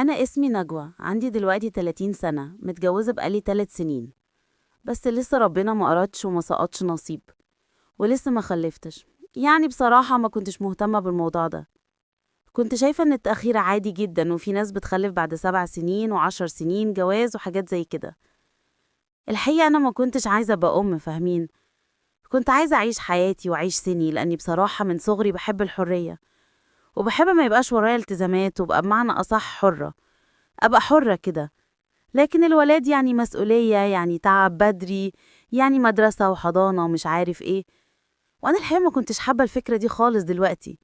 أنا اسمي نجوى، عندي دلوقتي 30 سنة، متجوزة بقالي 3 سنين. بس لسه ربنا ما أردش وما سقطش نصيب، ولسه ما خلفتش. يعني بصراحة ما كنتش مهتمة بالموضوع ده. كنت شايفة إن التأخير عادي جدا، وفي ناس بتخلف بعد 7 سنين و10 سنين جواز وحاجات زي كده. الحقيقة أنا ما كنتش عايزة أبقى أم، فاهمين؟ كنت عايزة أعيش حياتي وأعيش سني، لأني بصراحة من صغري بحب الحرية، وبحب ما يبقاش ورايا التزامات، وبقى بمعنى أصح حرة. أبقى حرة كده. لكن الولاد يعني مسؤولية، يعني تعب بدري، يعني مدرسة وحضانة ومش عارف ايه. وانا الحقيقة ما كنتش حابة الفكرة دي خالص دلوقتي.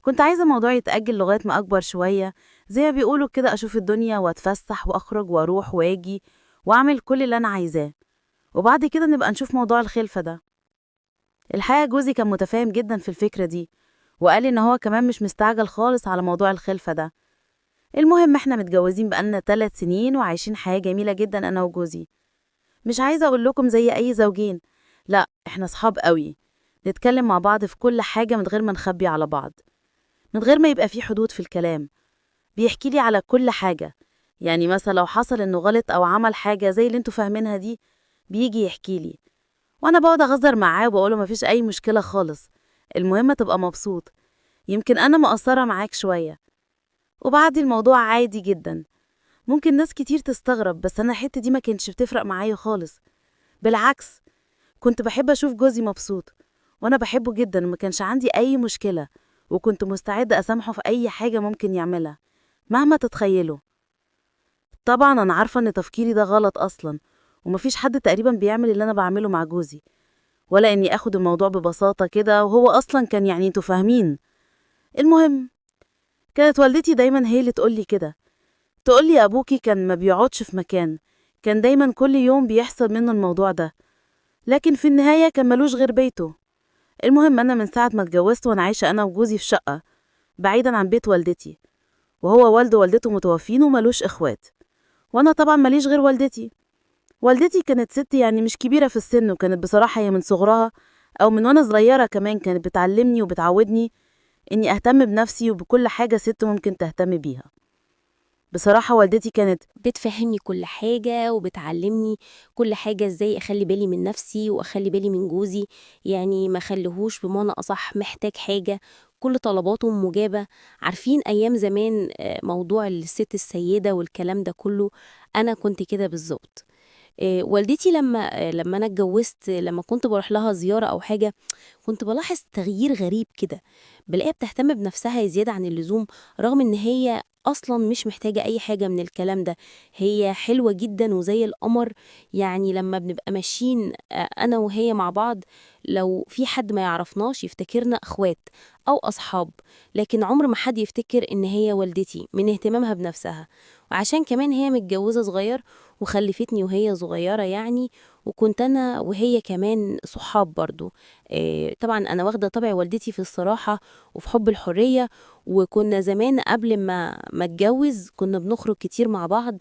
كنت عايزة الموضوع يتأجل لغاية ما أكبر شوية، زي ما بيقولوا كده، أشوف الدنيا وأتفسح وأخرج وأروح وأجي وأعمل كل اللي أنا عايزاه، وبعد كده نبقى نشوف موضوع الخلفة ده. الحقيقة جوزي كان متفاهم جدا في الفكرة دي، وقال إن هو كمان مش مستعجل خالص على موضوع الخلفة ده. المهم احنا متجوزين بقالنا 3 سنين وعايشين حياة جميلة جدا أنا وجوزي. مش عايزة أقول لكم زي أي زوجين، لا إحنا صحاب قوي. نتكلم مع بعض في كل حاجة من غير ما نخبي على بعض، من غير ما يبقى في حدود في الكلام. بيحكي لي على كل حاجة. يعني مثلا لو حصل إنه غلط أو عمل حاجة زي اللي انتوا فاهمينها دي، بيجي يحكي لي، وأنا بقعد أغزر معاه وبقوله مفيش أي مشكلة خالص، المهم تبقى مبسوط. يمكن أنا مقصرة معاك شوية. وبعد الموضوع عادي جدا. ممكن ناس كتير تستغرب، بس أنا الحتة دي ما كانتش بتفرق معايا خالص. بالعكس، كنت بحب أشوف جوزي مبسوط، وأنا بحبه جدا وما كانش عندي أي مشكلة، وكنت مستعدة أسامحه في أي حاجة ممكن يعملها مهما تتخيله. طبعا أنا عارفة إن تفكيري ده غلط أصلا، ومفيش حد تقريبا بيعمل اللي أنا بعمله مع جوزي، ولا إني أخد الموضوع ببساطة كده، وهو أصلا كان يعني انتوا فاهمين. المهم، كانت والدتي دايما هي اللي تقولي كده، تقولي أبوكي كان ما بيقعدش في مكان، كان دايما كل يوم بيحصل منه الموضوع ده، لكن في النهاية كان ملوش غير بيته. المهم أنا من ساعة ما اتجوزت وأنا عايشة أنا وجوزي في شقة بعيدا عن بيت والدتي، وهو والده ووالدته متوفين وملوش إخوات، وأنا طبعا ماليش غير والدتي. والدتي كانت ست يعني مش كبيرة في السن، وكانت بصراحة هي من صغرها أو من وأنا صغيرة كمان كانت بتعلمني وبتعودني إني أهتم بنفسي وبكل حاجة ست ممكن تهتم بيها. بصراحة والدتي كانت بتفهمني كل حاجة وبتعلمني كل حاجة ازاي اخلي بالي من نفسي واخلي بالي من جوزي. يعني ما خليهوش بمعنى اصح محتاج حاجة، كل طلباته مجابة. عارفين ايام زمان موضوع الست السيدة والكلام ده كله، انا كنت كده بالظبط. والدتي لما انا اتجوزت، لما كنت بروح لها زيارة او حاجة، كنت بلاحظ تغيير غريب كده. بلاقيها بتهتم بنفسها زيادة عن اللزوم، رغم ان هي اصلا مش محتاجة اي حاجة من الكلام ده. هي حلوة جدا وزي القمر. يعني لما بنبقى ماشيين انا وهي مع بعض، لو في حد ما يعرفناش يفتكرنا اخوات او اصحاب، لكن عمر ما حد يفتكر ان هي والدتي من اهتمامها بنفسها. وعشان كمان هي متجوزة صغير وخلفتني وهي صغيرة يعني، وكنت أنا وهي كمان صحاب برضو. طبعا أنا واخدة طبع والدتي في الصراحة وفي حب الحرية. وكنا زمان قبل ما اتجوز كنا بنخرج كتير مع بعض،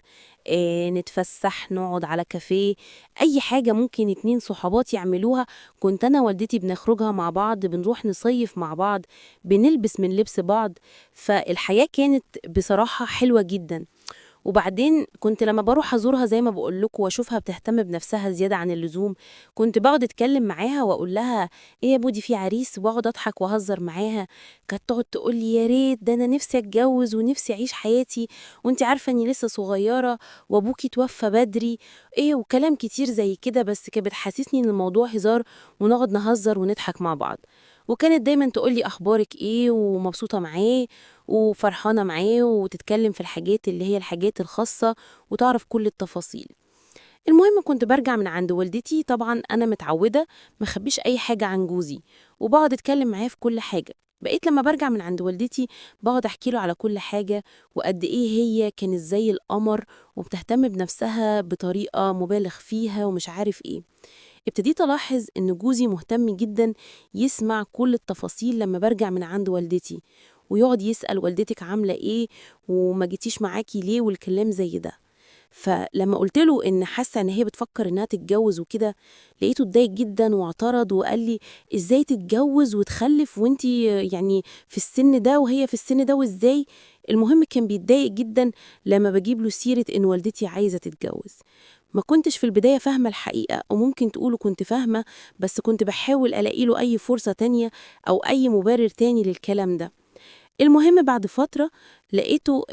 نتفسح، نقعد على كافيه، أي حاجة ممكن اتنين صحابات يعملوها كنت أنا والدتي بنخرجها مع بعض، بنروح نصيف مع بعض، بنلبس من لبس بعض. فالحياة كانت بصراحة حلوة جدا. وبعدين كنت لما بروح ازورها زي ما بقول لكم واشوفها بتهتم بنفسها زياده عن اللزوم، كنت بقعد اتكلم معاها واقول لها ايه يا بودي في عريس، واقعد اضحك واهزر معاها. كانت تقعد تقول لي يا ريت ده انا نفسي اتجوز ونفسي اعيش حياتي، وانت عارفه اني لسه صغيره وابوكي توفى بدري، ايه وكلام كتير زي كده. بس كانت بتحسسني ان الموضوع هزار، ونقعد نهزر ونضحك مع بعض. وكانت دايما تقول لي اخبارك ايه ومبسوطه معاه وفرحانة معاه، وتتكلم في الحاجات اللي هي الحاجات الخاصة، وتعرف كل التفاصيل. المهم كنت برجع من عند والدتي، طبعا أنا متعودة مخبيش أي حاجة عن جوزي، وبقعد أتكلم معاه في كل حاجة. بقيت لما برجع من عند والدتي بقعد أحكي له على كل حاجة، وقد إيه هي كانت زي القمر وبتهتم بنفسها بطريقة مبالغ فيها ومش عارف إيه. ابتديت ألاحظ إن جوزي مهتم جدا يسمع كل التفاصيل لما برجع من عند والدتي، ويقعد يسأل والدتك عاملة إيه وما جيتيش معاكي ليه والكلام زي ده. فلما قلت له إن حاسة إن هي بتفكر إنها تتجوز وكده، لقيته اتضايق جدا واعترض وقال لي إزاي تتجوز وتخلف وإنتي يعني في السن ده وهي في السن ده، وإزاي المهم كان بيتضايق جدا لما بجيب له سيرة إن والدتي عايزة تتجوز. ما كنتش في البداية فاهمة الحقيقة، أو ممكن تقولوا كنت فاهمة بس كنت بحاول ألاقي له أي فرصة تانية أو أي مبرر تاني للكلام ده. المهم بعد فترة لقيته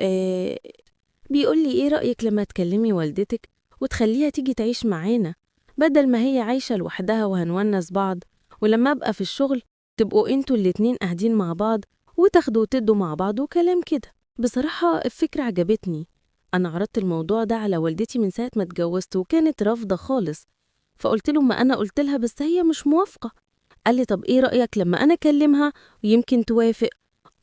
بيقول لي إيه رأيك لما تكلمي والدتك وتخليها تيجي تعيش معانا، بدل ما هي عايشة لوحدها وهنونس بعض، ولما أبقى في الشغل تبقوا انتوا الاتنين قاعدين مع بعض وتاخدوا وتدوا مع بعض وكلام كده. بصراحة الفكرة عجبتني. أنا عرضت الموضوع ده على والدتي من ساعة ما اتجوزت وكانت رافضة خالص، فقلت له ما أنا قلت لها بس هي مش موافقة. قال لي طب إيه رأيك لما أنا أكلمها ويمكن توافق؟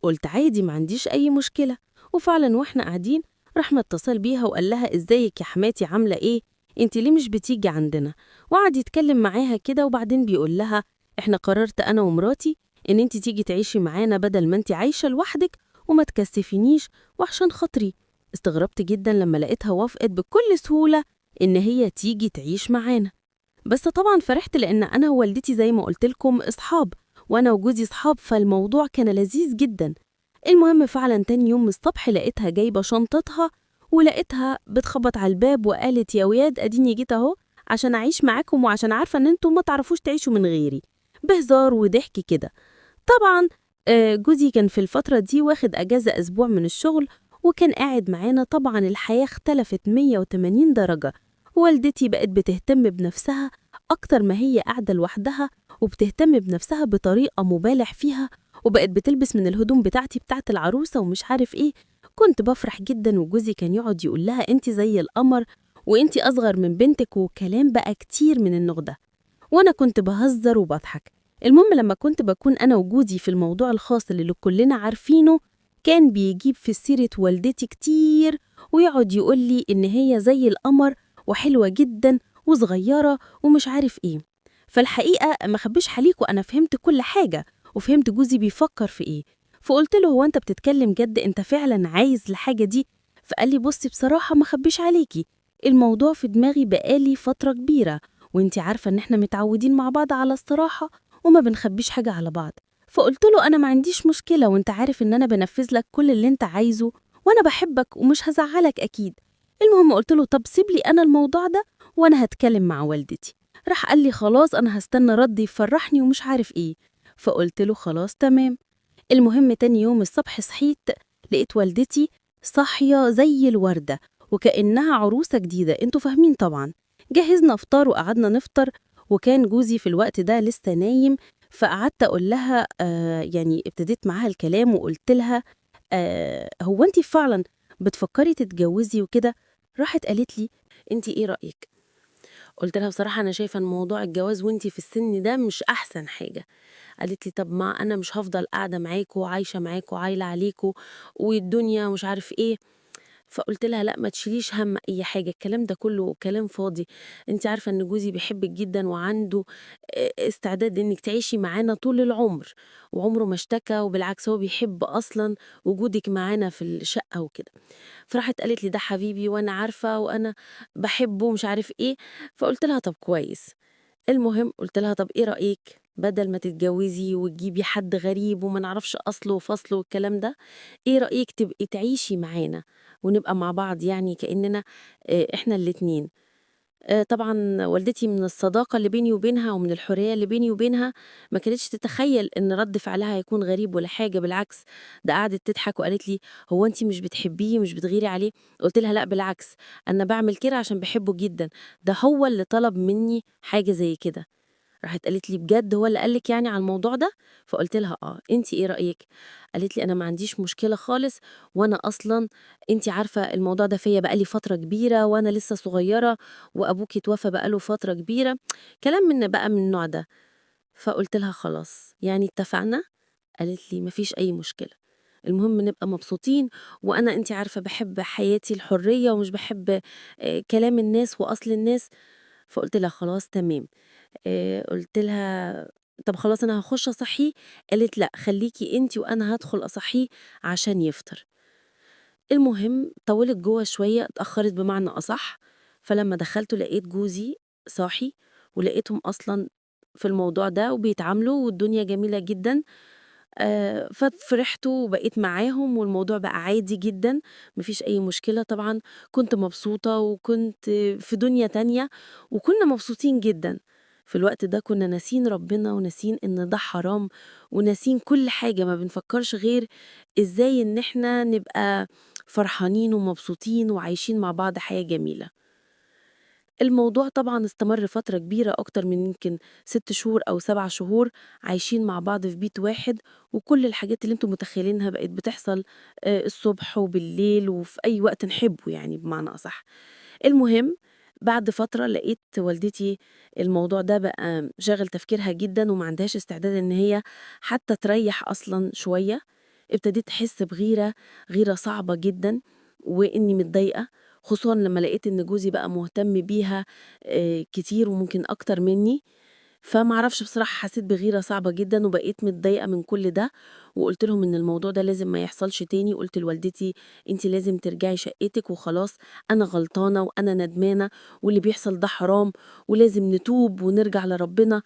قلت عادي ما عنديش أي مشكلة. وفعلا واحنا قاعدين راح متصل بيها وقال لها ازيك يا حماتي عاملة ايه؟ انت ليه مش بتيجي عندنا؟ وقعد يتكلم معاها كده، وبعدين بيقول لها احنا قررت انا ومراتي ان انت تيجي تعيشي معانا بدل ما انت عايشة لوحدك وما تكسفينيش وعشان خاطري. استغربت جدا لما لقيتها وافقت بكل سهولة ان هي تيجي تعيش معانا. بس طبعا فرحت لان انا ووالدتي زي ما قلت لكم اصحاب، وانا وجوزي اصحاب، فالموضوع كان لذيذ جدا. المهم فعلا تاني يوم الصبح لقيتها جايبة شنطتها، ولقيتها بتخبط على الباب وقالت يا ولاد اديني جيت اهو عشان اعيش معاكم وعشان عارفة ان انتم ما تعرفوش تعيشوا من غيري، بهزار وضحك كده. طبعا جوزي كان في الفترة دي واخد اجازة اسبوع من الشغل وكان قاعد معانا. طبعا الحياة اختلفت 180 درجة. والدتي بقت بتهتم بنفسها أكتر ما هي قاعدة لوحدها، وبتهتم بنفسها بطريقة مبالغ فيها، وبقت بتلبس من الهدوم بتاعت العروسة ومش عارف إيه. كنت بفرح جدا، وجوزي كان يقعد يقول لها أنت زي القمر وأنت أصغر من بنتك، وكلام بقى كتير من النوع ده، وأنا كنت بهزر وبضحك. المهم لما كنت بكون أنا وجوزي في الموضوع الخاص اللي كلنا عارفينه، كان بيجيب في سيرة والدتي كتير ويقعد يقول لي إن هي زي القمر وحلوة جدا وصغيرة ومش عارف إيه. فالحقيقة ما خبيش عليكوا، أنا فهمت كل حاجة وفهمت جوزي بيفكر في إيه. فقلت له هو أنت بتتكلم جد؟ أنت فعلا عايز الحاجة دي؟ فقال لي بصي بصراحة ما خبيش عليكي، الموضوع في دماغي بقالي فترة كبيرة، وانتي عارفة ان احنا متعودين مع بعض على الصراحة وما بنخبيش حاجة على بعض. فقلت له انا ما عنديش مشكلة، وانت عارف ان انا بنفذ لك كل اللي انت عايزه، وانا بحبك ومش هزعلك اكيد. المهم قلت له طب سيب لي انا الموضوع ده وانا هتكلم مع والدتي. راح قال لي خلاص انا هستنى رد يفرحني ومش عارف ايه. فقلت له خلاص تمام. المهم تاني يوم الصبح صحيت لقيت والدتي صاحية زي الوردة وكأنها عروسة جديدة، انتوا فاهمين طبعا. جهزنا فطار وقعدنا نفطر، وكان جوزي في الوقت ده لسه نايم. فقعدت أقول لها يعني ابتديت معاها الكلام وقلت لها هو انتي فعلا بتفكري تتجوزي وكده؟ راحت قالت لي انتي ايه رأيك؟ قلت لها بصراحة أنا شايفة إن موضوع الجواز وانتي في السن ده مش أحسن حاجة. قالت لي طب ما أنا مش هفضل قاعدة معاكوا وعايشة معاكوا وعايلة عليكوا والدنيا مش عارف إيه. فقلت لها لأ ما تشيليش هم أي حاجة، الكلام ده كله كلام فاضي. انت عارفة ان جوزي بيحبك جدا وعنده استعداد انك تعيشي معانا طول العمر، وعمره ما اشتكى، وبالعكس هو بيحب أصلا وجودك معانا في الشقة وكده. فراحت قالت لي ده حبيبي وانا عارفة وانا بحبه ومش عارف ايه. فقلت لها طب كويس. المهم قلت لها طب ايه رأيك بدل ما تتجوزي وتجيبي حد غريب وما نعرفش أصله وفصله والكلام ده، ايه رأيك تبقي تعيشي معانا ونبقى مع بعض، يعني كأننا احنا الاتنين. طبعا والدتي من الصداقة اللي بيني وبينها ومن الحرية اللي بيني وبينها ما كانتش تتخيل ان رد فعلها هيكون غريب ولا حاجة، بالعكس ده قعدت تضحك وقالت لي هو انتي مش بتحبيه مش بتغيري عليه؟ قلت لها لا بالعكس، انا بعمل كده عشان بحبه جدا، ده هو اللي طلب مني حاجة زي كده. راحت قالت لي بجد هو اللي قالك يعني على الموضوع ده؟ فقلت لها انتي ايه رأيك؟ قالت لي انا ما عنديش مشكلة خالص، وانا اصلا انتي عارفة الموضوع ده فيا بقالي فترة كبيرة وانا لسه صغيرة، وابوكي توفى بقاله فترة كبيرة، كلام من بقى من النوع ده. فقلت لها خلاص يعني اتفقنا. قالت لي مفيش اي مشكلة، المهم نبقى مبسوطين، وانا انتي عارفة بحب حياتي الحرية ومش بحب كلام الناس واصل الناس. فقلت لها خلاص تمام. قُلت لها: "طب خلاص أنا هاخُش أصحّيه." قالت: "لأ، خلّيكِ أنتِ وأنا هادخل أصحّيه عشان يفطر." المهم طوّلت جوّه شوية، اتأخّرت بمعنى أصح. فلمّا دخلت لقيت جوزي صاحي، ولقيتهم أصلًا في الموضوع ده وبيتعاملوا والدنيا جميلة جدًا. ففرحت وبقيت معاهم والموضوع بقى عادي جدًا، ما فيش أي مشكلة طبعًا، كنت مبسوطة وكنت في دنيا تانية وكنا مبسوطين جدًا. في الوقت ده كنا ناسيين ربنا وناسيين إن ده حرام وناسيين كل حاجة، ما بنفكّرش غير إزاي إن إحنا نبقى فرحانين ومبسوطين وعايشين مع بعض حياة جميلة. الموضوع طبعًا استمر فترة كبيرة أكتر من يمكن 6 شهور أو 7 شهور عايشين مع بعض في بيت واحد، وكل الحاجات اللي أنتم متخيلينها بقت بتحصل الصبح وبالليل وفي أي وقت نحبه يعني بمعنى أصح. المهم بعد فترة لقيت والدتي الموضوع ده بقى شاغل تفكيرها جدًا وما عندهاش استعداد إن هي حتى تريّح أصلًا شوية، ابتديت أحس بغيرة، غيرة صعبة جدًا وإني متضايقة، خصوصًا لمّا لقيت إن جوزي بقى مهتم بيها كتير وممكن أكتر منّي، فما أعرفش بصراحة حسيت بغيرة صعبة جدًا وبقيت متضايقة من كل ده، وقُلت لهم إن الموضوع ده لازم ما يحصلش تاني، قُلت لوالدتي: "أنتِ لازم ترجعي شقتِك وخلاص، أنا غلطانة وأنا ندمانة واللي بيحصل ده حرام ولازم نتوب ونرجع لربنا."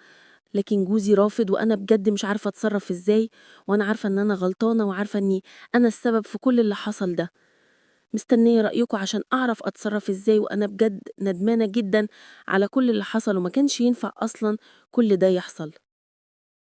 لكن جوزي رافض وأنا بجد مش عارفة أتصرّف إزاي، وأنا عارفة إن أنا غلطانة وعارفة إني أنا السبب في كل اللي حصل ده. مستنية رأيكم عشان أعرف أتصرّف إزاي، وأنا بجد ندمانة جدًا على كل اللي حصل وما كانش ينفع أصلًا كل ده يحصل.